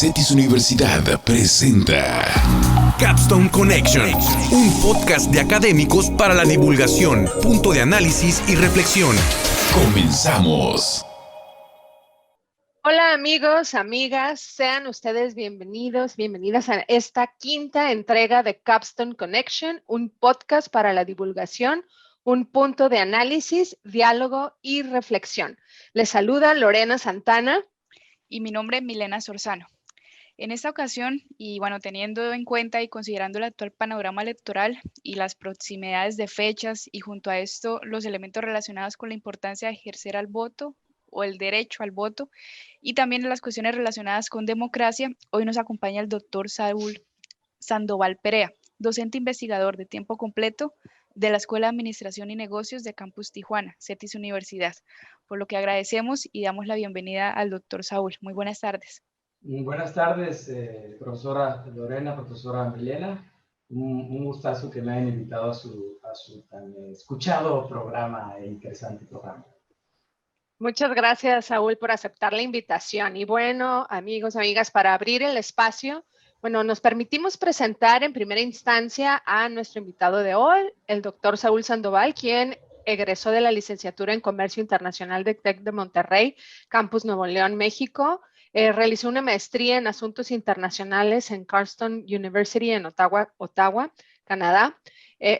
Cetis Universidad presenta Capstone Connection, un podcast de académicos para la divulgación, punto de análisis y reflexión. ¡Comenzamos! Hola amigos, amigas, sean ustedes bienvenidos, bienvenidas a esta quinta entrega de Capstone Connection, un podcast para la divulgación, un punto de análisis, diálogo y reflexión. Les saluda Lorena Santana. Y mi nombre es Milena Sorzano. En esta ocasión, y bueno, teniendo en cuenta y considerando el actual panorama electoral y las proximidades de fechas y junto a esto los elementos relacionados con la importancia de ejercer al voto o el derecho al voto y también las cuestiones relacionadas con democracia, hoy nos acompaña el doctor Saúl Sandoval Perea, docente investigador de tiempo completo de la Escuela de Administración y Negocios de Campus Tijuana, Cetis Universidad, por lo que agradecemos y damos la bienvenida al doctor Saúl. Muy buenas tardes. Buenas tardes, profesora Lorena, profesora Milena. Un gustazo que me hayan invitado a su tan escuchado programa e interesante programa. Muchas gracias, Saúl, por aceptar la invitación. Y bueno, amigos, amigas, para abrir el espacio, nos permitimos presentar en primera instancia a nuestro invitado de hoy, el doctor Saúl Sandoval, quien egresó de la licenciatura en Comercio Internacional de TEC de Monterrey, Campus Nuevo León, México. Realizó una maestría en Asuntos Internacionales en Carleton University en Ottawa, Canadá.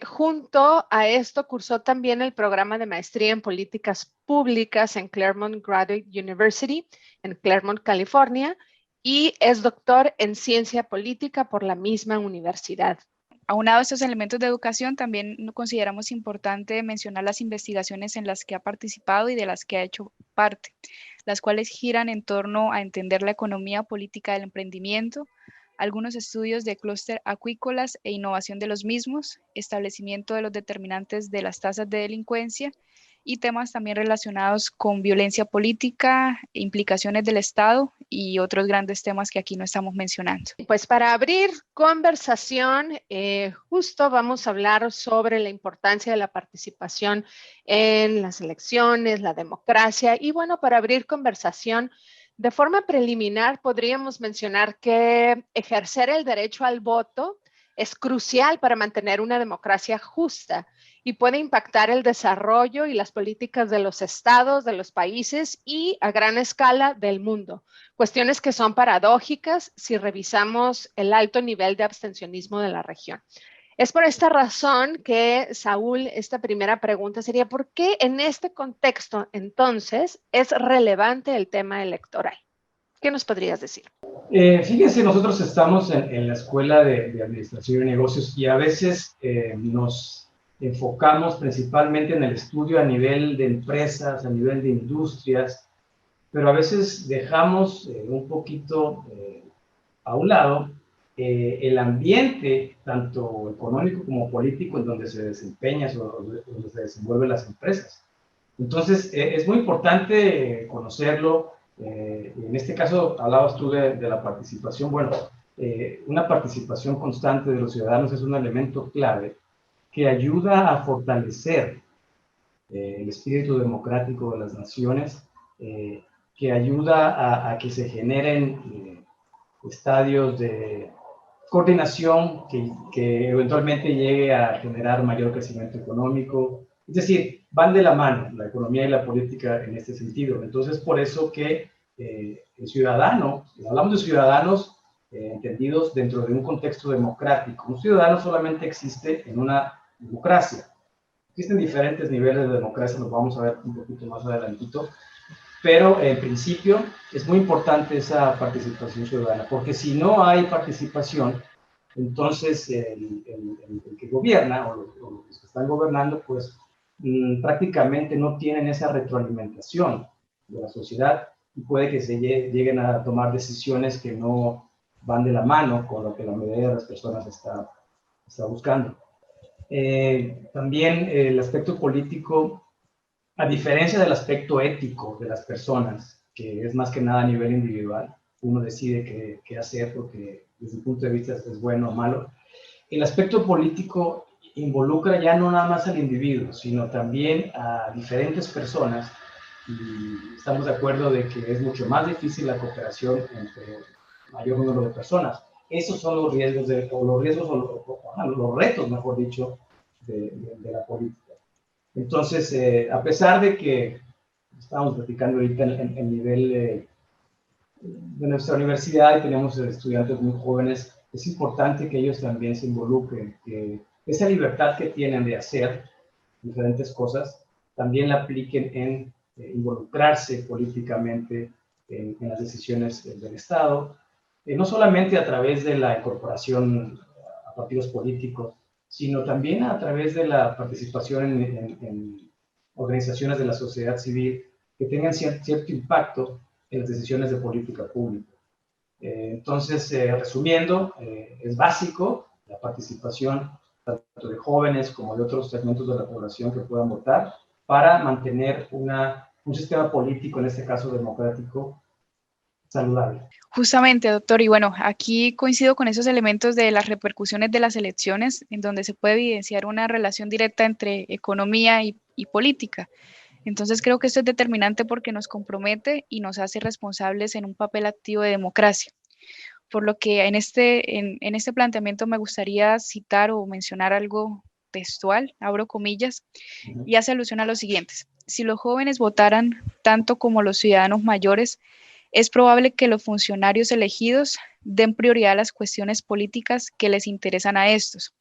Junto a esto, cursó también el programa de maestría en Políticas Públicas en Claremont Graduate University en Claremont, California, y es doctor en Ciencia Política por la misma universidad. Aunado a estos elementos de educación, también consideramos importante mencionar las investigaciones en las que ha participado y de las que ha hecho parte, las cuales giran en torno a entender la economía política del emprendimiento, algunos estudios de clúster acuícolas e innovación de los mismos, establecimiento de los determinantes de las tasas de delincuencia y temas también relacionados con violencia política, implicaciones del Estado y otros grandes temas que aquí no estamos mencionando. Pues para abrir conversación, justo vamos a hablar sobre la importancia de la participación en las elecciones, la democracia. Y bueno, para abrir conversación, de forma preliminar podríamos mencionar que ejercer el derecho al voto es crucial para mantener una democracia justa y puede impactar el desarrollo y las políticas de los estados, de los países y a gran escala del mundo. Cuestiones que son paradójicas si revisamos el alto nivel de abstencionismo de la región. Es por esta razón que, Saúl, esta primera pregunta sería, ¿por qué en este contexto, entonces, es relevante el tema electoral? ¿Qué nos podrías decir? Fíjense, nosotros estamos en la Escuela de Administración y Negocios y a veces nos enfocamos principalmente en el estudio a nivel de empresas, a nivel de industrias, pero a veces dejamos un poquito a un lado el ambiente, tanto económico como político, en donde se desempeñan o donde se desenvuelven las empresas. Entonces, es muy importante conocerlo. En este caso, hablabas tú de la participación. Bueno, una participación constante de los ciudadanos es un elemento clave que ayuda a fortalecer el espíritu democrático de las naciones, que ayuda a que se generen estadios de coordinación que eventualmente llegue a generar mayor crecimiento económico. Es decir, van de la mano la economía y la política en este sentido. Entonces, por eso que el ciudadano, hablamos de ciudadanos entendidos dentro de un contexto democrático. Un ciudadano solamente existe en una democracia. Existen diferentes niveles de democracia, los vamos a ver un poquito más adelantito, pero en principio es muy importante esa participación ciudadana, porque si no hay participación, entonces el que gobierna o los que están gobernando, pues prácticamente no tienen esa retroalimentación de la sociedad y puede que se lleguen a tomar decisiones que no van de la mano con lo que la mayoría de las personas está buscando. También el aspecto político, a diferencia del aspecto ético de las personas, que es más que nada a nivel individual, uno decide qué hacer porque desde el punto de vista es bueno o malo, el aspecto político involucra ya no nada más al individuo, sino también a diferentes personas, y estamos de acuerdo de que es mucho más difícil la cooperación entre mayor número de personas. Esos son los riesgos, los retos, mejor dicho, de la política. Entonces, a pesar de que estamos platicando ahorita en el nivel de nuestra universidad y tenemos estudiantes muy jóvenes, es importante que ellos también se involucren, que esa libertad que tienen de hacer diferentes cosas, también la apliquen en involucrarse políticamente en las decisiones del Estado, no solamente a través de la incorporación a partidos políticos, sino también a través de la participación en organizaciones de la sociedad civil que tengan cierto impacto en las decisiones de política pública. Entonces, resumiendo, es básico la participación tanto de jóvenes como de otros segmentos de la población que puedan votar para mantener un sistema político, en este caso democrático, saludable. Justamente, doctor, y bueno, aquí coincido con esos elementos de las repercusiones de las elecciones, en donde se puede evidenciar una relación directa entre economía y política. Entonces creo que esto es determinante porque nos compromete y nos hace responsables en un papel activo de democracia. Por lo que en este planteamiento me gustaría citar o mencionar algo textual, abro comillas, y hace alusión a lo siguiente. Si los jóvenes votaran tanto como los ciudadanos mayores, es probable que los funcionarios elegidos den prioridad a las cuestiones políticas que les interesan a estos.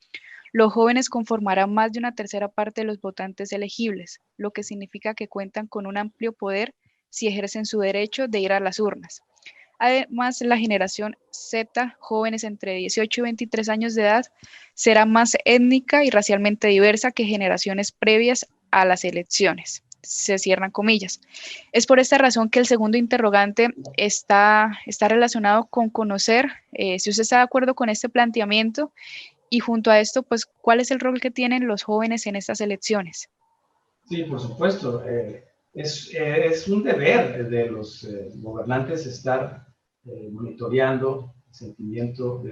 Los jóvenes conformarán más de una tercera parte de los votantes elegibles, lo que significa que cuentan con un amplio poder si ejercen su derecho de ir a las urnas. Además, la generación Z, jóvenes entre 18 y 23 años de edad, será más étnica y racialmente diversa que generaciones previas a las elecciones. Se cierran comillas. Es por esta razón que el segundo interrogante está relacionado con conocer si usted está de acuerdo con este planteamiento y junto a esto, pues, ¿cuál es el rol que tienen los jóvenes en estas elecciones? Sí, por supuesto. Es un deber de los gobernantes estar monitoreando el sentimiento,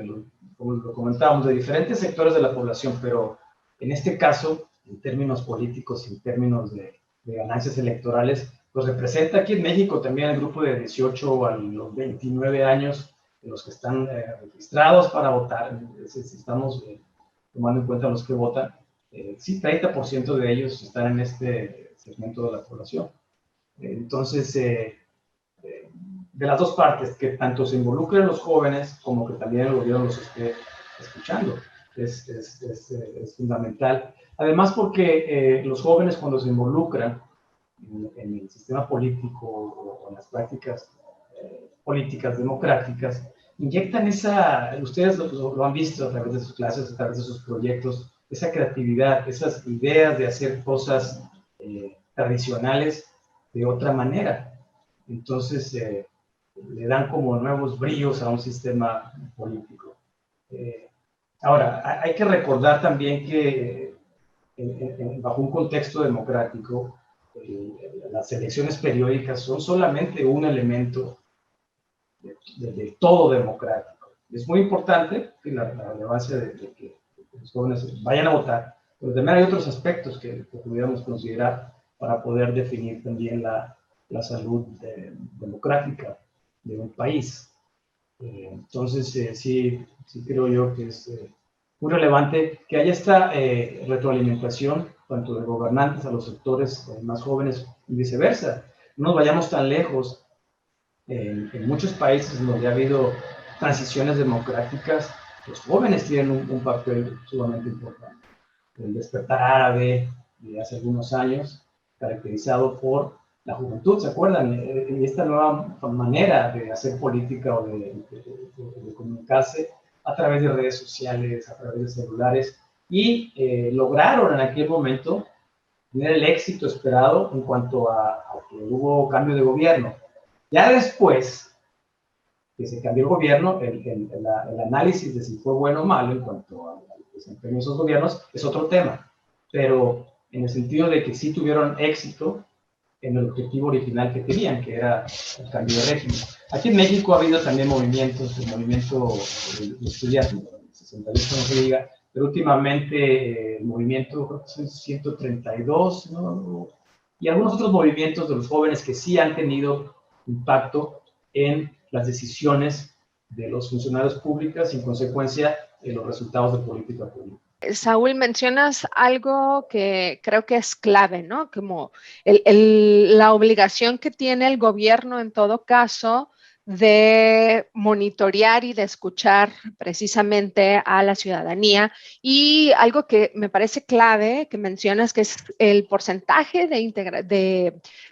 como lo comentábamos, de diferentes sectores de la población, pero en este caso, en términos políticos, en términos de ganancias electorales, pues representa aquí en México también el grupo de 18 a los 29 años, de los que están registrados para votar, si estamos tomando en cuenta los que votan, sí, 30% de ellos están en este segmento de la población. Entonces, de las dos partes, que tanto se involucren los jóvenes como que también el gobierno los esté escuchando, es fundamental. Además, porque los jóvenes cuando se involucran en el sistema político o en las prácticas políticas democráticas, inyectan ustedes lo han visto a través de sus clases, a través de sus proyectos, esa creatividad, esas ideas de hacer cosas tradicionales de otra manera. Entonces, le dan como nuevos brillos a un sistema político. Ahora, hay que recordar también que bajo un contexto democrático, las elecciones periódicas son solamente un elemento de todo democrático. Es muy importante la relevancia de que los jóvenes vayan a votar, pero también hay otros aspectos que pudiéramos considerar para poder definir también la salud democrática de un país. Entonces, sí creo yo que es muy relevante que haya esta retroalimentación tanto de gobernantes a los sectores más jóvenes y viceversa. No nos vayamos tan lejos. En muchos países donde ha habido transiciones democráticas, los jóvenes tienen un papel sumamente importante. El despertar árabe de hace algunos años, caracterizado por la juventud, ¿se acuerdan? Y esta nueva manera de hacer política o de comunicarse a través de redes sociales, a través de celulares, y lograron en aquel momento tener el éxito esperado en cuanto a que hubo cambio de gobierno. Ya después que se cambió el gobierno, el análisis de si fue bueno o malo en cuanto al desempeño de esos gobiernos es otro tema, pero en el sentido de que sí tuvieron éxito en el objetivo original que tenían, que era el cambio de régimen. Aquí en México ha habido también movimientos, el movimiento estudiantil, el 68 no se diga, pero últimamente el movimiento, creo que son 132, ¿no? Y algunos otros movimientos de los jóvenes que sí han tenido impacto en las decisiones de los funcionarios públicos y, en consecuencia, los resultados de política pública. Saúl, mencionas algo que creo que es clave, ¿no? Como la obligación que tiene el gobierno en todo caso de monitorear y de escuchar precisamente a la ciudadanía. Y algo que me parece clave que mencionas, que es el porcentaje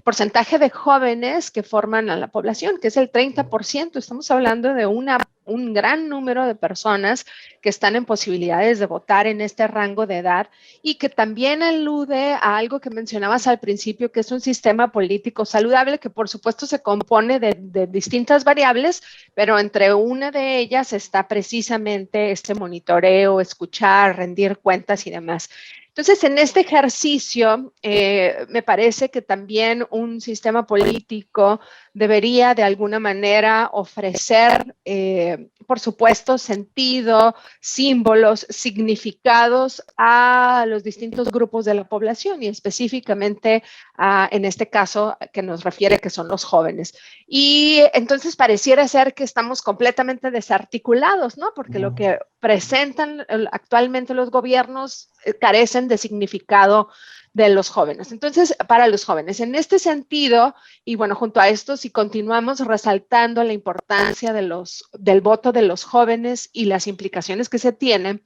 porcentaje de jóvenes que forman a la población, que es el 30%. Estamos hablando de un gran número de personas que están en posibilidades de votar en este rango de edad, y que también alude a algo que mencionabas al principio, que es un sistema político saludable que por supuesto se compone de distintas variables, pero entre una de ellas está precisamente este monitoreo, escuchar, rendir cuentas y demás. Entonces, en este ejercicio, me parece que también un sistema político debería de alguna manera ofrecer, por supuesto, sentido, símbolos, significados a los distintos grupos de la población, y específicamente en este caso que nos refiere que son los jóvenes. Y entonces pareciera ser que estamos completamente desarticulados, ¿no? Porque lo que presentan actualmente los gobiernos carecen de significado de los jóvenes. Entonces, para los jóvenes, en este sentido, y bueno, junto a esto, si continuamos resaltando la importancia del voto de los jóvenes y las implicaciones que se tienen,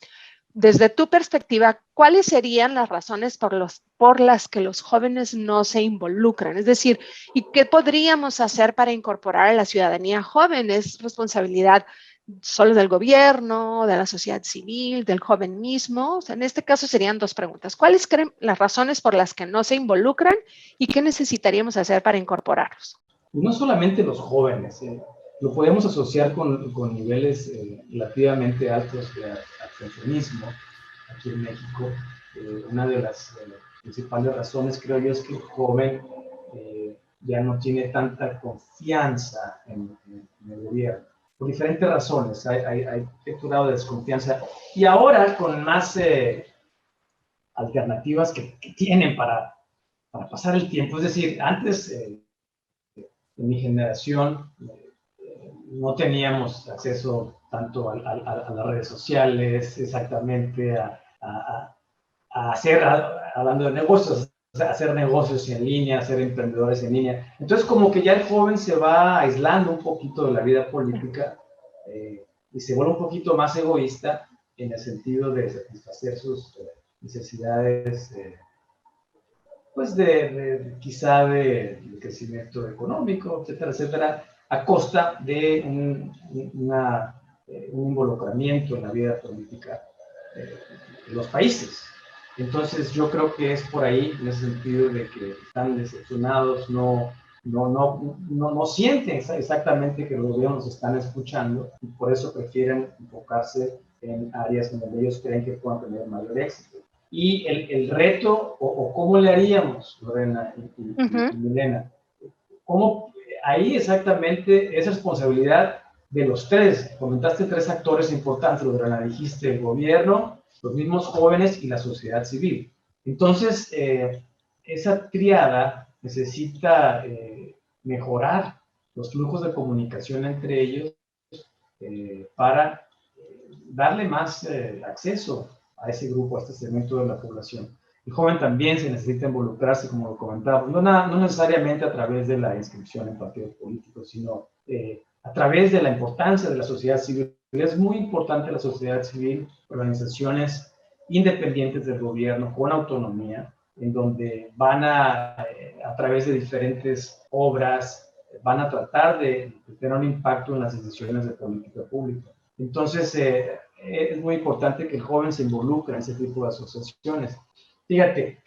desde tu perspectiva, ¿cuáles serían las razones por las que los jóvenes no se involucran? Es decir, ¿y qué podríamos hacer para incorporar a la ciudadanía joven? ¿Es responsabilidad solo del gobierno, de la sociedad civil, del joven mismo? O sea, en este caso serían dos preguntas. ¿Cuáles creen las razones por las que no se involucran y qué necesitaríamos hacer para incorporarlos? No solamente los jóvenes, lo podemos asociar con niveles relativamente altos de abstencionismo aquí en México. Una de las principales razones, creo yo, es que el joven ya no tiene tanta confianza en el gobierno. Por diferentes razones, hay cierto grado de desconfianza. Y ahora, con más alternativas que tienen para pasar el tiempo, es decir, antes, en mi generación, no teníamos acceso tanto a las redes sociales, exactamente, a hacer, hablando de negocios, hacer negocios en línea, hacer emprendedores en línea. Entonces, como que ya el joven se va aislando un poquito de la vida política y se vuelve un poquito más egoísta en el sentido de satisfacer sus necesidades, pues quizá de crecimiento económico, etcétera, etcétera, a costa de un involucramiento en la vida política de los países. Entonces yo creo que es por ahí, en ese sentido de que están decepcionados, no sienten exactamente que los gobiernos están escuchando, y por eso prefieren enfocarse en áreas donde ellos creen que puedan tener mayor éxito. Y el reto, o cómo le haríamos, Lorena y Milena, cómo ahí exactamente es responsabilidad de los tres. Comentaste tres actores importantes, Lorena, dijiste el gobierno, los mismos jóvenes y la sociedad civil. Entonces, esa triada necesita mejorar los flujos de comunicación entre ellos para darle más acceso a ese grupo, a este segmento de la población. El joven también se necesita involucrarse, como lo comentábamos, no necesariamente a través de la inscripción en partidos políticos, sino a través de la importancia de la sociedad civil. Es muy importante la sociedad civil, organizaciones independientes del gobierno, con autonomía, en donde van a través de diferentes obras, van a tratar de tener un impacto en las decisiones de política pública. Entonces, es muy importante que el joven se involucre en ese tipo de asociaciones. Fíjate,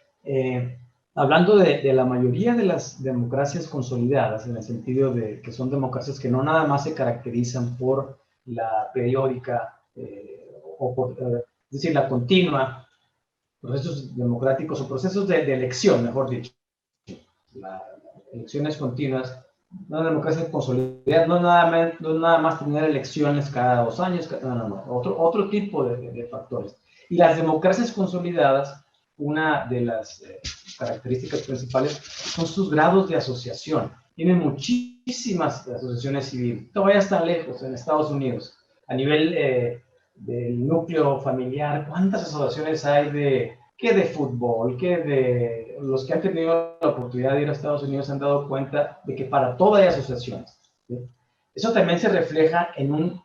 hablando de la mayoría de las democracias consolidadas, en el sentido de que son democracias que no nada más se caracterizan por la periódica, es decir, la continua, procesos democráticos o procesos de elección, mejor dicho, las elecciones continuas. Una democracia consolidada no nada más tener elecciones cada 2 años, no, otro tipo de factores. Y las democracias consolidadas, una de las características principales son sus grados de asociación. Tienen muchísimo muchísimas asociaciones civiles. No vayas tan lejos, en Estados Unidos, a nivel del núcleo familiar, ¿cuántas asociaciones hay de fútbol, que de los que han tenido la oportunidad de ir a Estados Unidos se han dado cuenta de que para todo hay asociaciones, ¿sí? Eso también se refleja en un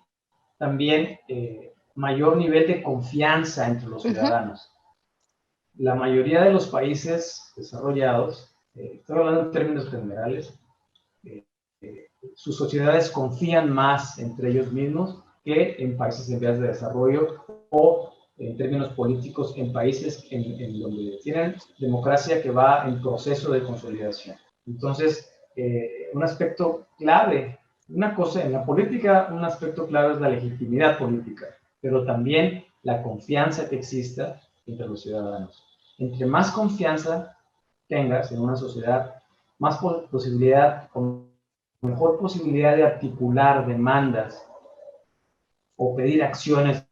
también mayor nivel de confianza entre los ciudadanos. La mayoría de los países desarrollados, estoy hablando en términos generales, sus sociedades confían más entre ellos mismos que en países en vías de desarrollo o en términos políticos en países en donde tienen democracia que va en proceso de consolidación. Entonces, un aspecto clave, una cosa en la política, un aspecto clave es la legitimidad política, pero también la confianza que exista entre los ciudadanos. Entre más confianza tengas en una sociedad, más posibilidad, mejor posibilidad de articular demandas o pedir acciones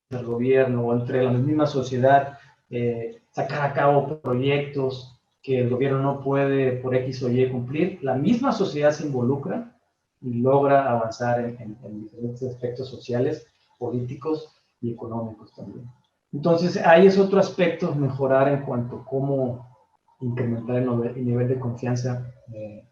del gobierno o entre la misma sociedad, sacar a cabo proyectos que el gobierno no puede por X o Y cumplir. La misma sociedad se involucra y logra avanzar en diferentes aspectos sociales, políticos y económicos también. Entonces, ahí es otro aspecto, mejorar en cuanto a cómo incrementar el nivel de confianza de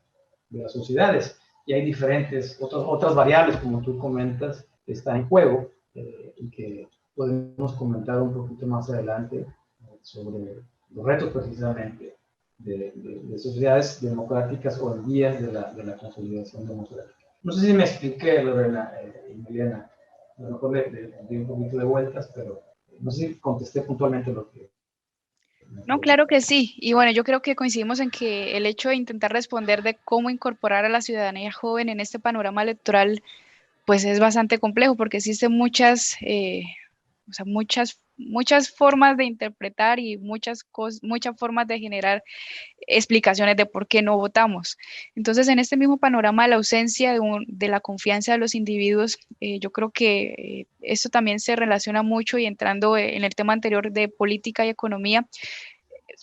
las sociedades. Y hay diferentes, otras variables, como tú comentas, que están en juego y que podemos comentar un poquito más adelante sobre los retos precisamente de sociedades democráticas o en vías de la consolidación democrática. No sé si me expliqué, Lorena y Emiliana, a lo mejor le di un poquito de vueltas, pero no sé si contesté puntualmente lo que... No, claro que sí. Y bueno, yo creo que coincidimos en que el hecho de intentar responder de cómo incorporar a la ciudadanía joven en este panorama electoral, pues es bastante complejo porque existen muchas formas de interpretar y muchas formas de generar explicaciones de por qué no votamos. Entonces, en este mismo panorama de la ausencia de la confianza de los individuos, yo creo que esto también se relaciona mucho y entrando en el tema anterior de política y economía,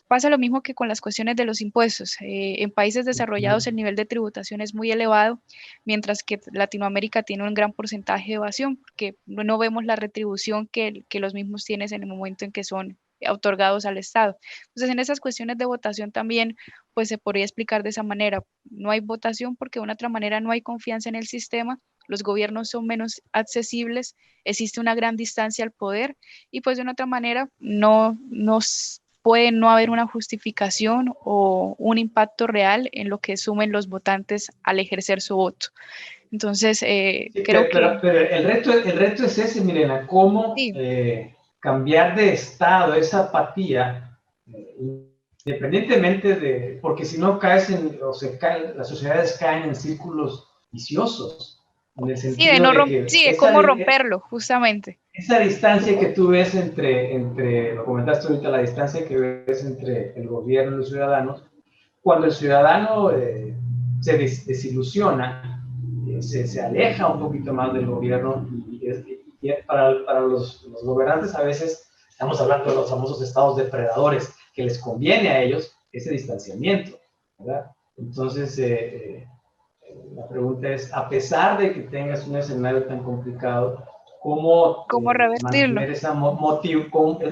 pasa lo mismo que con las cuestiones de los impuestos. En países desarrollados el nivel de tributación es muy elevado, mientras que Latinoamérica tiene un gran porcentaje de evasión, porque no vemos la retribución que los mismos tienen en el momento en que son otorgados al Estado. Entonces, en esas cuestiones de votación también, pues se podría explicar de esa manera. No hay votación porque de una otra manera no hay confianza en el sistema, los gobiernos son menos accesibles, existe una gran distancia al poder y pues de una otra manera puede no haber una justificación o un impacto real en lo que sumen los votantes al ejercer su voto. Entonces, Sí, creo pero el reto es ese, Milena, cómo sí. cambiar de estado esa apatía, independientemente de, porque si no caes las sociedades caen en círculos viciosos, en el sentido de que de cómo romperlo, justamente. Esa distancia que tú ves entre, lo comentaste ahorita, la distancia que ves entre el gobierno y los ciudadanos, cuando el ciudadano se desilusiona, se aleja un poquito más del gobierno y para los gobernantes a veces estamos hablando de los famosos estados depredadores, que les conviene a ellos ese distanciamiento, ¿verdad? Entonces, la pregunta es, a pesar de que tengas un escenario tan complicado, ¿cómo revertirlo?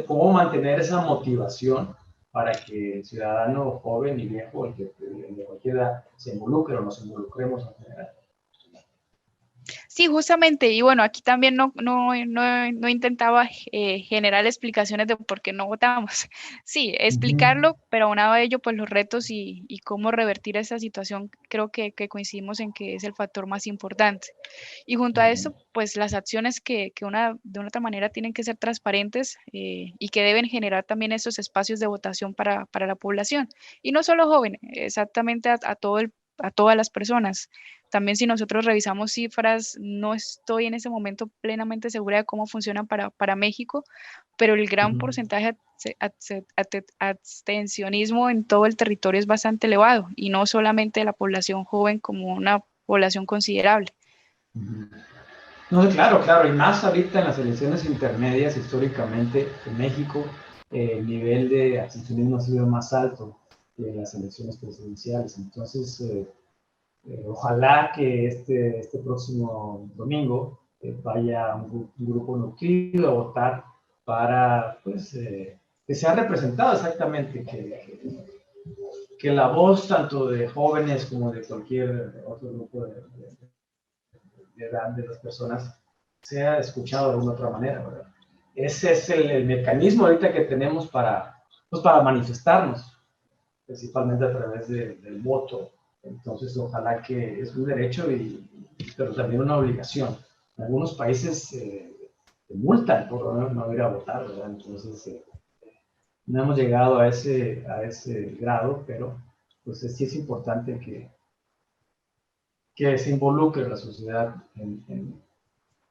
cómo mantener esa motivación para que el ciudadano joven y viejo, el de cualquier edad, se involucre o nos involucremos en general? Sí, justamente, y bueno, aquí también no intentaba generar explicaciones de por qué no votamos. Sí, explicarlo, pero aunado a ello, pues los retos y cómo revertir esa situación, creo que coincidimos en que es el factor más importante. Y junto a esto, pues las acciones que de una u otra manera tienen que ser transparentes y que deben generar también esos espacios de votación para la población. Y no solo jóvenes, exactamente a todas las personas. También si nosotros revisamos cifras, no estoy en ese momento plenamente segura de cómo funcionan para México, pero el gran porcentaje de abstencionismo en todo el territorio es bastante elevado y no solamente de la población joven como una población considerable. No, claro, y más ahorita en las elecciones intermedias, históricamente en México, el nivel de abstencionismo ha sido más alto que en las elecciones presidenciales. Entonces, Ojalá que este próximo domingo vaya un grupo nutrido a votar para pues, que sea representado exactamente, que la voz tanto de jóvenes como de cualquier otro grupo de edad de las personas sea escuchado de alguna otra manera, ¿verdad? Ese es el mecanismo ahorita que tenemos pues para manifestarnos, principalmente a través del voto. Entonces, ojalá que es un derecho, pero también una obligación. En algunos países te multan por no ir a votar, ¿verdad? Entonces, no hemos llegado a ese grado, pero pues sí es importante que se involucre la sociedad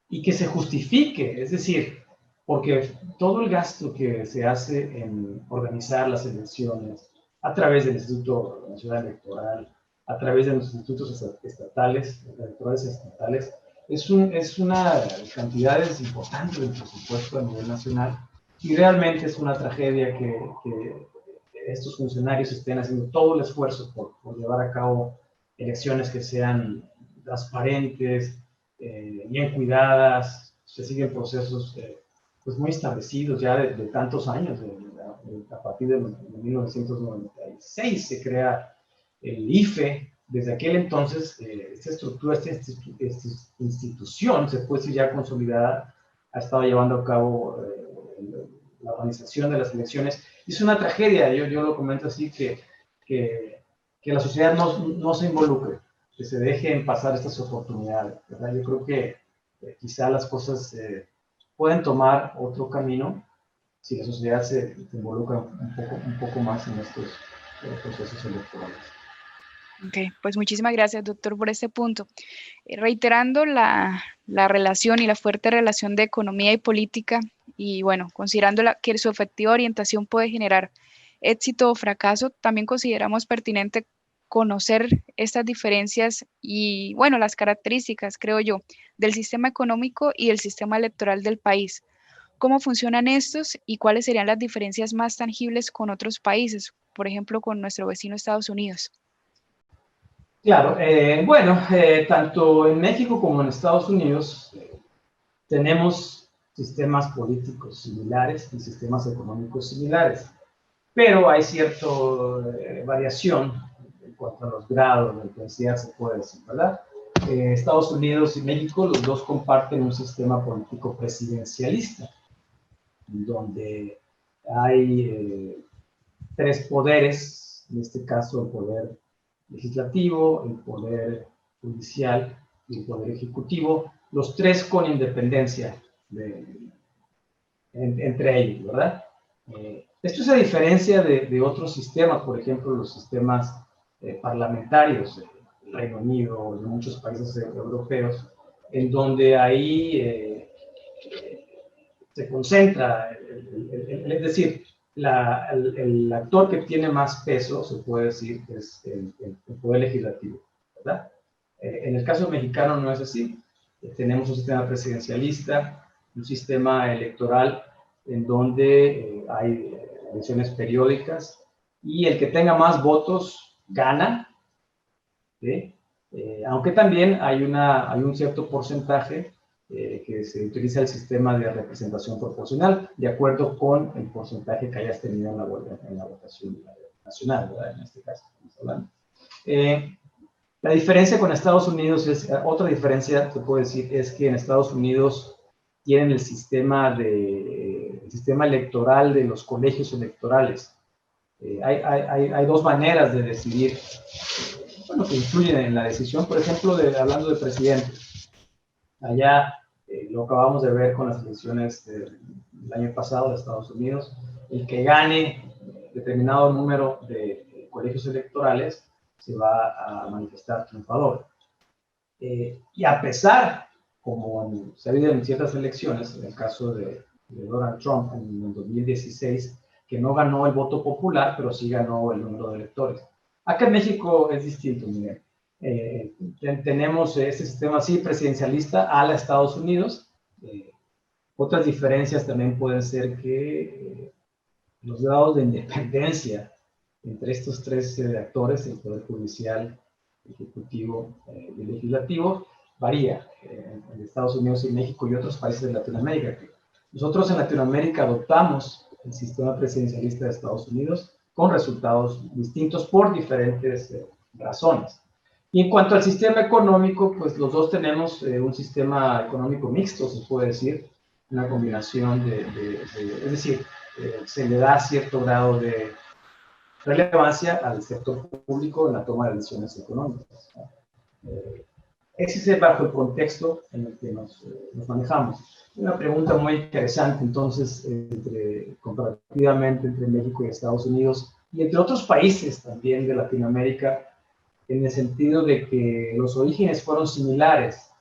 y que se justifique, es decir, porque todo el gasto que se hace en organizar las elecciones a través del Instituto Nacional Electoral, a través de los institutos electorales estatales, es una cantidad importante del presupuesto a nivel nacional, y realmente es una tragedia que estos funcionarios estén haciendo todo el esfuerzo por llevar a cabo elecciones que sean transparentes, bien cuidadas, se siguen procesos pues muy establecidos ya de tantos años. A partir de 1996 se crea el IFE. Desde aquel entonces, esta estructura, esta institución, se puede decir ya consolidada, ha estado llevando a cabo la organización de las elecciones. Es una tragedia, yo lo comento así, que la sociedad no se involucre, que se dejen pasar estas oportunidades, ¿verdad? Yo creo que quizá las cosas pueden tomar otro camino si la sociedad se involucra un poco más en estos procesos electorales. Ok, pues muchísimas gracias, doctor, por este punto. Reiterando la relación y la fuerte relación de economía y política, y bueno, considerando que su efectiva orientación puede generar éxito o fracaso, también consideramos pertinente conocer estas diferencias y, bueno, las características, creo yo, del sistema económico y del sistema electoral del país. ¿Cómo funcionan estos y cuáles serían las diferencias más tangibles con otros países, por ejemplo, con nuestro vecino Estados Unidos? Claro, bueno, tanto en México como en Estados Unidos tenemos sistemas políticos similares y sistemas económicos similares, pero hay cierta variación en cuanto a los grados de intensidad, se puede decir, ¿verdad? Estados Unidos y México, los dos comparten un sistema político presidencialista, donde hay tres poderes, en este caso el poder legislativo, el poder judicial y el poder ejecutivo, los tres con independencia entre ellos, ¿verdad? Esto es a diferencia de otros sistemas, por ejemplo, los sistemas parlamentarios del Reino Unido o de muchos países europeos, en donde ahí se concentra, es decir, el actor que tiene más peso, se puede decir, es el poder legislativo, ¿verdad? En el caso mexicano no es así. Tenemos un sistema presidencialista, un sistema electoral en donde hay elecciones periódicas y el que tenga más votos gana, ¿sí? Aunque también hay un cierto porcentaje que se utiliza el sistema de representación proporcional, de acuerdo con el porcentaje que hayas tenido en la votación nacional, ¿verdad? En este caso estamos hablando. La diferencia con Estados Unidos otra diferencia que puedo decir, es que en Estados Unidos tienen el sistema electoral de los colegios electorales. Hay dos maneras de decidir, bueno, que influyen en la decisión, por ejemplo, hablando de presidente. Allá lo acabamos de ver con las elecciones del año pasado de Estados Unidos. El que gane determinado número de colegios electorales se va a manifestar triunfador. Y a pesar, como se ha habido en ciertas elecciones, en el caso de Donald Trump en el 2016, que no ganó el voto popular, pero sí ganó el número de electores. Acá en México es distinto, Miguel. Tenemos este sistema así presidencialista a la Estados Unidos. Otras diferencias también pueden ser que los grados de independencia entre estos tres actores, el Poder Judicial, ejecutivo y el legislativo, varía en Estados Unidos y México y otros países de Latinoamérica. Nosotros en Latinoamérica adoptamos el sistema presidencialista de Estados Unidos con resultados distintos por diferentes razones. Y en cuanto al sistema económico, pues los dos tenemos un sistema económico mixto, se puede decir, una combinación es decir, se le da cierto grado de relevancia al sector público en la toma de decisiones económicas. Ese es bajo el contexto en el que nos manejamos. Una pregunta muy interesante, entonces, comparativamente entre México y Estados Unidos, y entre otros países también de Latinoamérica, en el sentido de que los orígenes fueron similares,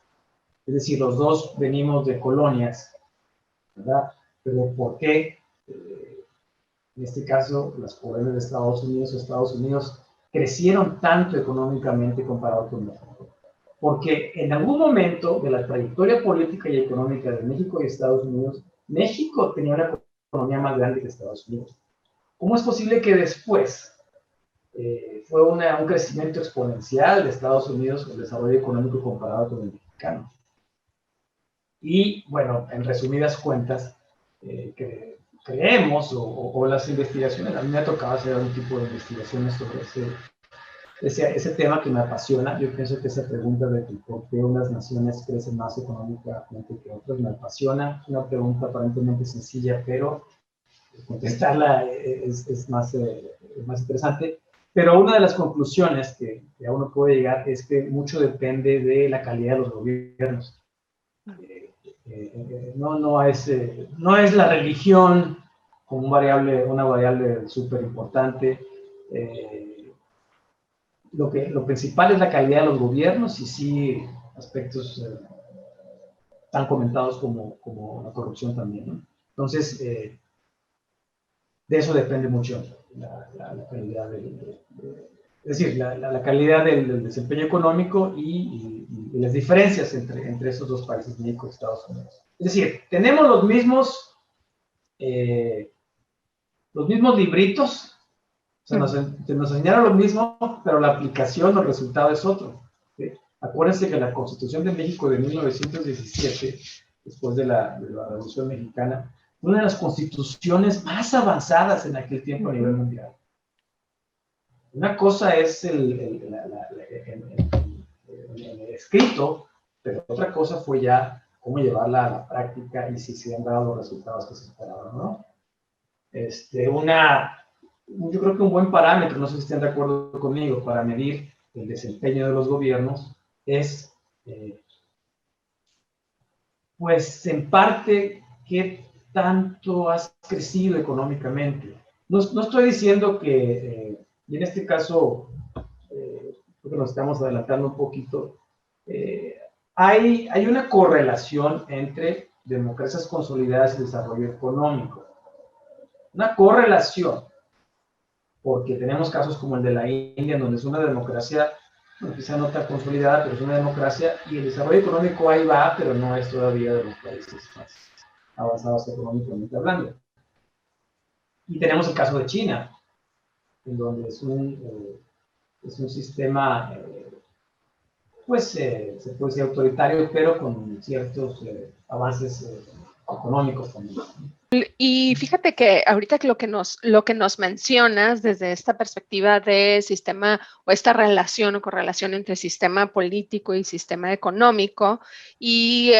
es decir, los dos venimos de colonias, ¿verdad? Pero ¿por qué, en este caso, las colonias de Estados Unidos crecieron tanto económicamente comparado con México? Porque en algún momento de la trayectoria política y económica de México y Estados Unidos, México tenía una economía más grande que Estados Unidos. ¿Cómo es posible que después fue un crecimiento exponencial de Estados Unidos, el desarrollo económico comparado con el mexicano? Y bueno, en resumidas cuentas, creemos, o las investigaciones, a mí me ha tocado hacer algún tipo de investigaciones sobre ese tema que me apasiona. Yo pienso que esa pregunta de por qué unas naciones crecen más económicamente que otras me apasiona. Es una pregunta aparentemente sencilla, pero contestarla es más interesante. Pero una de las conclusiones que a uno puede llegar es que mucho depende de la calidad de los gobiernos. No es la religión como una variable súper importante. Lo principal es la calidad de los gobiernos y sí aspectos tan comentados como la corrupción también, ¿no? Entonces, de eso depende mucho la calidad es decir, la calidad del desempeño económico y las diferencias entre esos dos países, México y Estados Unidos. Es decir, tenemos los mismos libritos, se nos enseñaron lo mismo, pero la aplicación o el resultado es otro, ¿sí? Acuérdense que la Constitución de México de 1917, después de la Revolución Mexicana, fue una de las constituciones más avanzadas en aquel tiempo a nivel mundial. Una cosa es el escrito, pero otra cosa fue ya cómo llevarla a la práctica y si se han dado los resultados que se esperaban, ¿no? Yo creo que un buen parámetro, no sé si estén de acuerdo conmigo, para medir el desempeño de los gobiernos es, pues, en parte, qué tanto has crecido económicamente. No estoy diciendo que, y en este caso, creo que nos estamos adelantando un poquito, hay una correlación entre democracias consolidadas y desarrollo económico. Una correlación, porque tenemos casos como el de la India, donde es una democracia, bueno, quizá no tan consolidada, pero es una democracia, y el desarrollo económico ahí va, pero no es todavía de los países más avanzados económicamente hablando. Y tenemos el caso de China, en donde es un sistema, pues se puede decir autoritario, pero con ciertos avances económicos también. Y fíjate que ahorita que lo que nos mencionas desde esta perspectiva de sistema o esta relación o correlación entre sistema político y sistema económico, y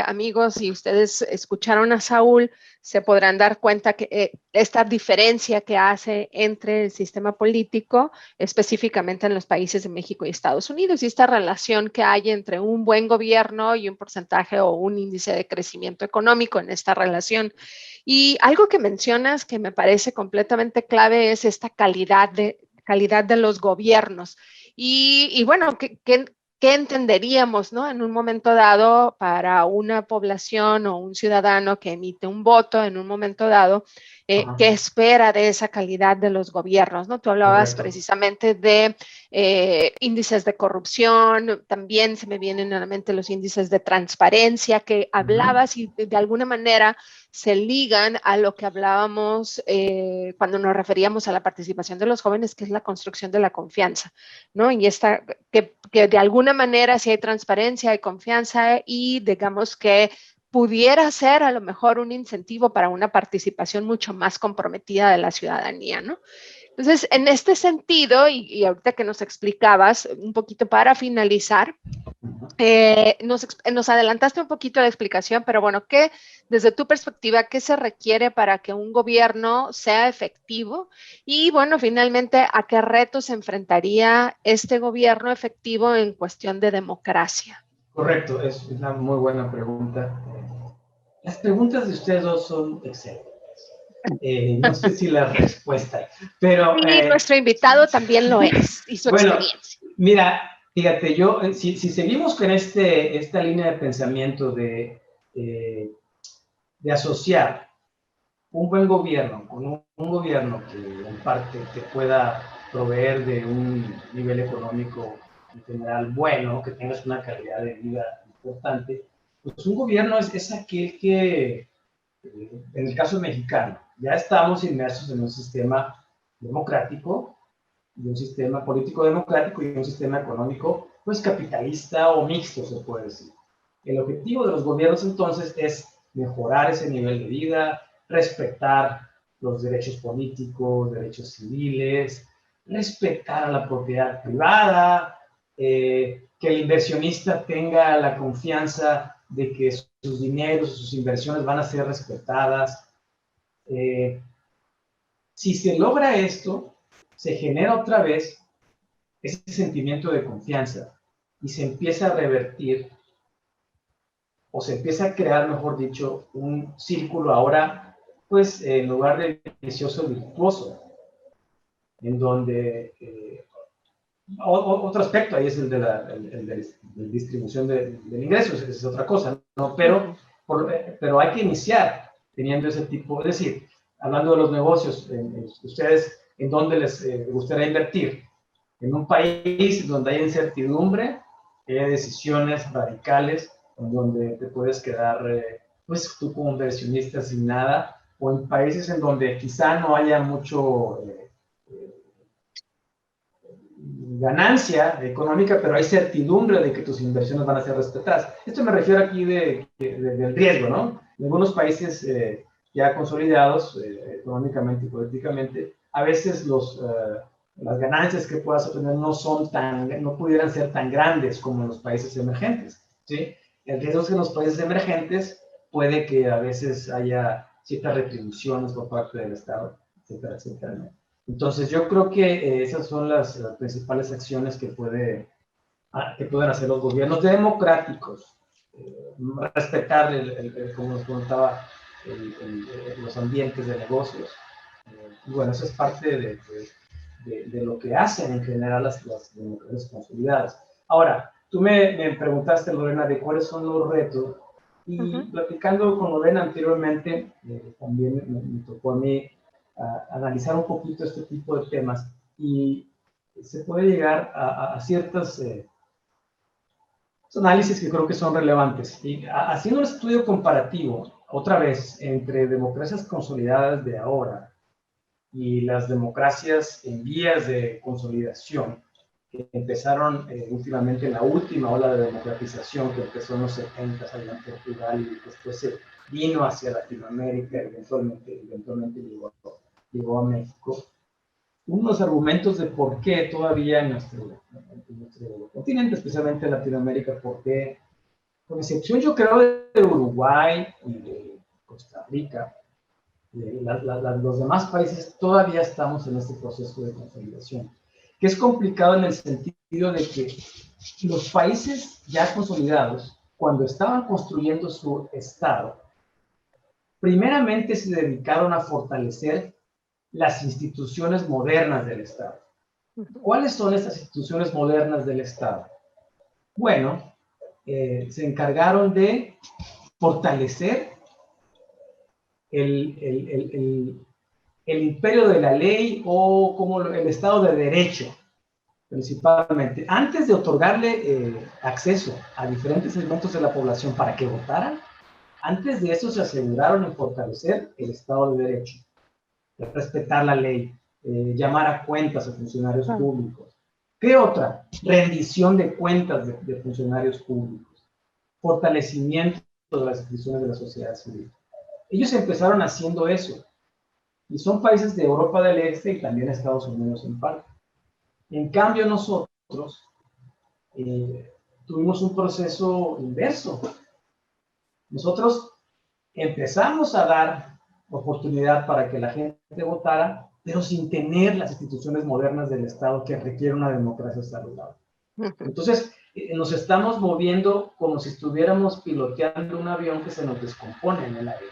amigos, si ustedes escucharon a Saúl, se podrán dar cuenta que esta diferencia que hace entre el sistema político, específicamente en los países de México y Estados Unidos, y esta relación que hay entre un buen gobierno y un porcentaje o un índice de crecimiento económico en esta relación. Y algo que mencionas que me parece completamente clave es esta calidad de los gobiernos. Y bueno, ¿qué entenderíamos, ¿no? En un momento dado para una población o un ciudadano que emite un voto en un momento dado? qué espera de esa calidad de los gobiernos, ¿no? Tú hablabas Correcto. precisamente de índices de corrupción, también se me vienen a la mente los índices de transparencia que hablabas y de alguna manera se ligan a lo que hablábamos cuando nos referíamos a la participación de los jóvenes, que es la construcción de la confianza, ¿no? Y esta, que de alguna manera si hay transparencia, hay confianza y digamos que pudiera ser a lo mejor un incentivo para una participación mucho más comprometida de la ciudadanía, ¿no? Entonces, en este sentido, y ahorita que nos explicabas un poquito para finalizar, nos adelantaste un poquito la explicación, pero bueno, ¿qué, desde tu perspectiva, qué se requiere para que un gobierno sea efectivo? Y bueno, finalmente, ¿a qué retos se enfrentaría este gobierno efectivo en cuestión de democracia? Correcto, es una muy buena pregunta. Las preguntas de ustedes dos son excelentes. No sé si la respuesta, pero... Sí, nuestro invitado también lo es, y su bueno, experiencia. mira, fíjate, yo, si seguimos con esta línea de pensamiento de asociar un buen gobierno con un gobierno que en parte te pueda proveer de un nivel económico en general bueno, que tengas una calidad de vida importante, pues un gobierno es aquel que, en el caso mexicano, ya estamos inmersos en un sistema democrático, y un sistema político democrático y un sistema económico, pues capitalista o mixto, se puede decir. El objetivo de los gobiernos entonces es mejorar ese nivel de vida, respetar los derechos políticos, derechos civiles, respetar a la propiedad privada, que el inversionista tenga la confianza de que sus dineros, sus inversiones van a ser respetadas. Si se logra esto, se genera otra vez ese sentimiento de confianza y se empieza a revertir o se empieza a crear, mejor dicho, un círculo ahora, pues en lugar de vicioso, virtuoso, en donde otro aspecto ahí es el de la distribución del ingreso, esa es otra cosa, ¿no? Pero hay que iniciar teniendo ese tipo, es decir, hablando de los negocios, ustedes, ¿en dónde les gustaría invertir? En un país donde hay incertidumbre, que hay decisiones radicales, en donde te puedes quedar, pues tú como inversionista sin nada, o en países en donde quizá no haya mucho ganancia económica, pero hay certidumbre de que tus inversiones van a ser respetadas. Esto me refiero aquí del riesgo, ¿no? En algunos países ya consolidados económicamente y políticamente, a veces las ganancias que puedas obtener no pudieran ser tan grandes como en los países emergentes, ¿sí? El riesgo es que en los países emergentes puede que a veces haya ciertas retribuciones por parte del Estado, etcétera, etcétera, ¿no? Entonces yo creo que esas son las principales acciones que pueden hacer los gobiernos democráticos. Respetar, como nos comentaba, los ambientes de negocios. Y bueno, eso es parte de lo que hacen en general las democracias consolidadas. Ahora, tú me preguntaste, Lorena, de cuáles son los retos. Y platicando con Lorena anteriormente, también me tocó a mí analizar un poquito este tipo de temas y se puede llegar a ciertos análisis que creo que son relevantes. Y haciendo un estudio comparativo, otra vez, entre democracias consolidadas de ahora y las democracias en vías de consolidación, que empezaron últimamente en la última ola de democratización que empezó en los 70 allá en Portugal y después se vino hacia Latinoamérica y eventualmente llegó a México. Unos argumentos de por qué todavía en nuestro continente, especialmente en Latinoamérica, por qué, con excepción yo creo de Uruguay y de Costa Rica, los demás países todavía estamos en este proceso de consolidación, que es complicado en el sentido de que los países ya consolidados, cuando estaban construyendo su Estado, primeramente se dedicaron a fortalecer las instituciones modernas del Estado. ¿Cuáles son estas instituciones modernas del Estado? Bueno, se encargaron de fortalecer el imperio de la ley o como el Estado de Derecho, principalmente. Antes de otorgarle acceso a diferentes segmentos de la población para que votaran, antes de eso se aseguraron en fortalecer el Estado de Derecho, de respetar la ley, llamar a cuentas a funcionarios públicos. ¿Qué otra? Rendición de cuentas de funcionarios públicos, fortalecimiento de las instituciones de la sociedad civil. Ellos empezaron haciendo eso, y son países de Europa del Este y también Estados Unidos en parte. En cambio, nosotros tuvimos un proceso inverso. Nosotros empezamos a dar oportunidad para que la gente votara, pero sin tener las instituciones modernas del Estado que requieren una democracia saludable. Entonces, nos estamos moviendo como si estuviéramos piloteando un avión que se nos descompone en el aire.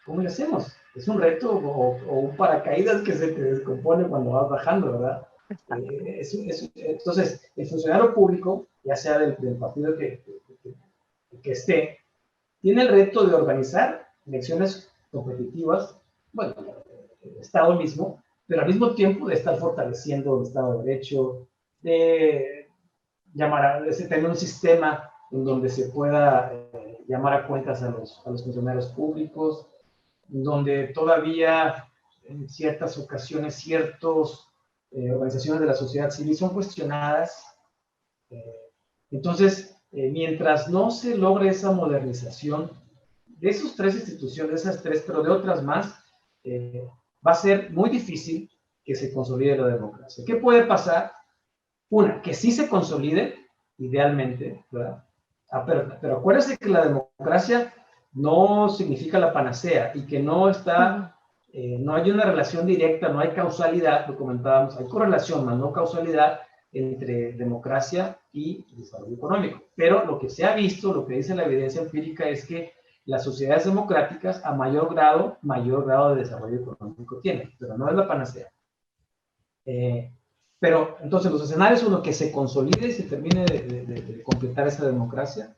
¿Cómo le hacemos? Es un reto o un paracaídas que se te descompone cuando vas bajando, ¿verdad? Entonces, el funcionario público, ya sea del partido que esté, tiene el reto de organizar elecciones competitivas, bueno, el Estado mismo, pero al mismo tiempo de estar fortaleciendo el Estado de Derecho, de tener un sistema en donde se pueda llamar a cuentas a los funcionarios públicos, donde todavía en ciertas ocasiones ciertas organizaciones de la sociedad civil son cuestionadas. Entonces, mientras no se logre esa modernización de esas tres instituciones, pero de otras más, va a ser muy difícil que se consolide la democracia. ¿Qué puede pasar? Una, que sí se consolide, idealmente, ¿verdad? Pero acuérdense que la democracia no significa la panacea y que no hay una relación directa, no hay causalidad, lo comentábamos, hay correlación, más no causalidad entre democracia y desarrollo económico. Pero lo que se ha visto, lo que dice la evidencia empírica es que las sociedades democráticas a mayor grado de desarrollo económico tienen, pero no es la panacea. Pero entonces los escenarios uno, que se consolide y se termine de completar esa democracia.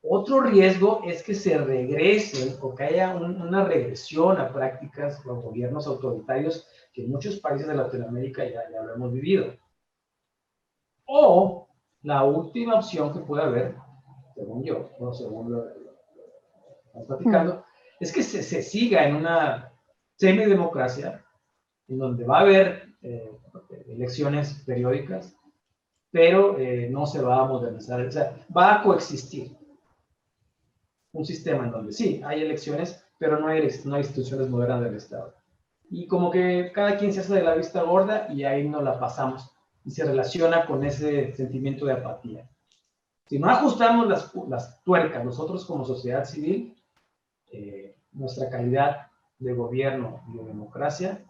Otro riesgo es que se regresen o que haya una regresión a prácticas o gobiernos autoritarios que en muchos países de Latinoamérica ya lo hemos vivido. O la última opción que puede haber, según yo, o según lo estamos platicando, es que se siga en una semidemocracia en donde va a haber elecciones periódicas, pero no se va a modernizar, o sea, va a coexistir un sistema en donde sí, hay elecciones, pero no hay instituciones modernas del Estado. Y como que cada quien se hace de la vista gorda y ahí nos la pasamos y se relaciona con ese sentimiento de apatía. Si no ajustamos las tuercas nosotros como sociedad civil, nuestra calidad de gobierno y de democracia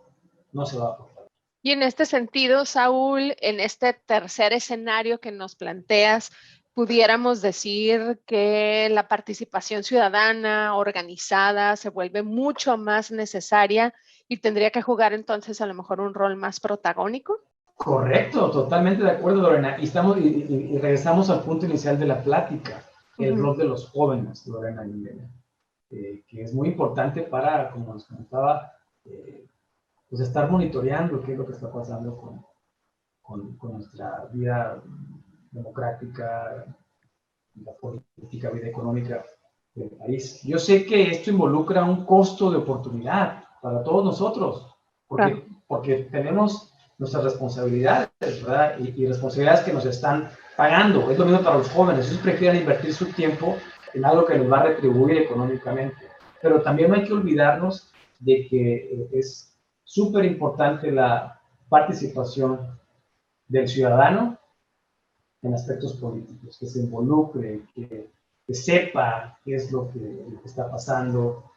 no se va a aportar. Y en este sentido, Saúl, en este tercer escenario que nos planteas, pudiéramos decir que la participación ciudadana organizada se vuelve mucho más necesaria y tendría que jugar entonces a lo mejor un rol más protagónico. Correcto, totalmente de acuerdo, Lorena. Y regresamos al punto inicial de la plática, el rol de los jóvenes, Lorena y Milena, que es muy importante para, como nos comentaba, pues estar monitoreando qué es lo que está pasando con nuestra vida democrática, la política, vida económica del país. Yo sé que esto involucra un costo de oportunidad para todos nosotros, porque tenemos nuestras responsabilidades, ¿verdad? Y responsabilidades que nos están pagando. Es lo mismo para los jóvenes. Ellos prefieren invertir su tiempo en algo que les va a retribuir económicamente. Pero también no hay que olvidarnos de que es súper importante la participación del ciudadano en aspectos políticos, que se involucre, que sepa qué es lo que está pasando,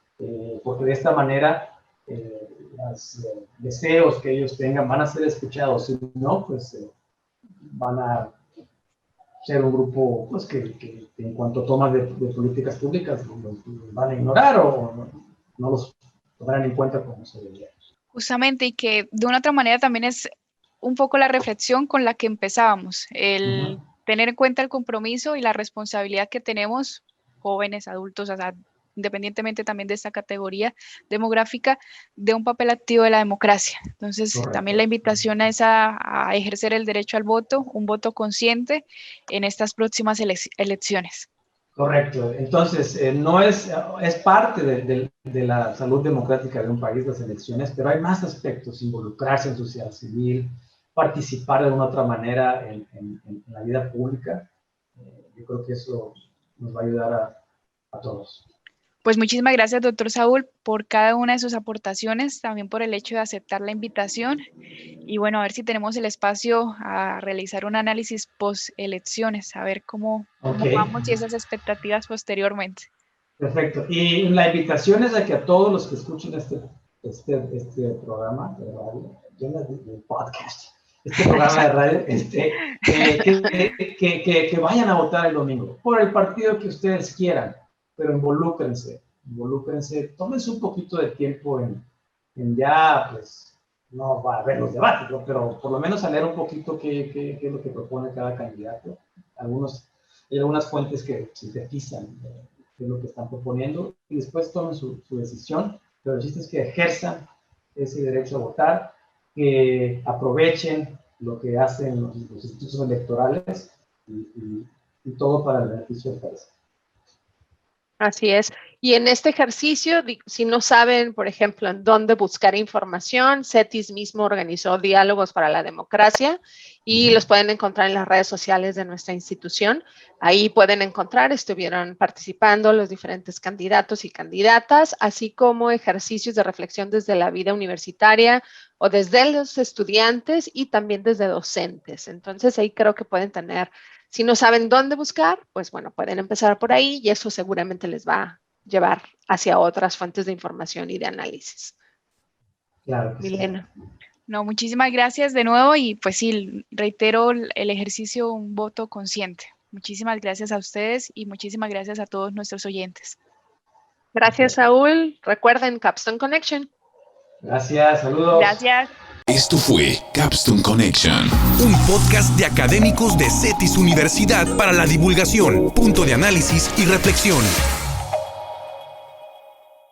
porque de esta manera los deseos que ellos tengan van a ser escuchados, si no, pues van a ser un grupo pues, que en cuanto a tomas de políticas públicas los van a ignorar o no los tomarán en cuenta como se debería. Justamente, y que de una otra manera también es un poco la reflexión con la que empezábamos, tener en cuenta el compromiso y la responsabilidad que tenemos, jóvenes, adultos, o sea, independientemente también de esta categoría demográfica, de un papel activo de la democracia. Entonces, Correcto. también la invitación es a ejercer el derecho al voto, un voto consciente en estas próximas elecciones. Correcto. Entonces, no es parte de la salud democrática de un país, las elecciones, pero hay más aspectos: involucrarse en sociedad civil, participar de una u otra manera en la vida pública. Yo creo que eso nos va a ayudar a todos. Pues muchísimas gracias, doctor Saúl, por cada una de sus aportaciones, también por el hecho de aceptar la invitación. Y bueno, a ver si tenemos el espacio a realizar un análisis post-elecciones, a ver cómo vamos y esas expectativas posteriormente. Perfecto. Y la invitación es a que a todos los que escuchen este programa de radio, el podcast, este programa de radio, que vayan a votar el domingo por el partido que ustedes quieran, pero involúcrense, tómense un poquito de tiempo en ya, pues, no va a haber los debates, ¿no? Pero por lo menos a leer un poquito qué es lo que propone cada candidato. Hay algunas fuentes que sintetizan qué es lo que están proponiendo, y después tomen su decisión, pero el chiste es que ejerzan ese derecho a votar, que aprovechen lo que hacen los institutos electorales y todo para el beneficio del país. Así es. Y en este ejercicio, si no saben, por ejemplo, en dónde buscar información, CETIS mismo organizó diálogos para la democracia y los pueden encontrar en las redes sociales de nuestra institución. Ahí pueden encontrar, estuvieron participando los diferentes candidatos y candidatas, así como ejercicios de reflexión desde la vida universitaria o desde los estudiantes y también desde docentes. Entonces, ahí creo que pueden tener. Si no saben dónde buscar, pues bueno, pueden empezar por ahí y eso seguramente les va a llevar hacia otras fuentes de información y de análisis. Claro. Milena. No, muchísimas gracias de nuevo y pues sí, reitero el ejercicio, un voto consciente. Muchísimas gracias a ustedes y muchísimas gracias a todos nuestros oyentes. Gracias, Saúl. Recuerden, Capstone Connection. Gracias, saludos. Gracias. Esto fue Capstone Connection, Un podcast de académicos de CETIS Universidad para la divulgación, punto de análisis y reflexión.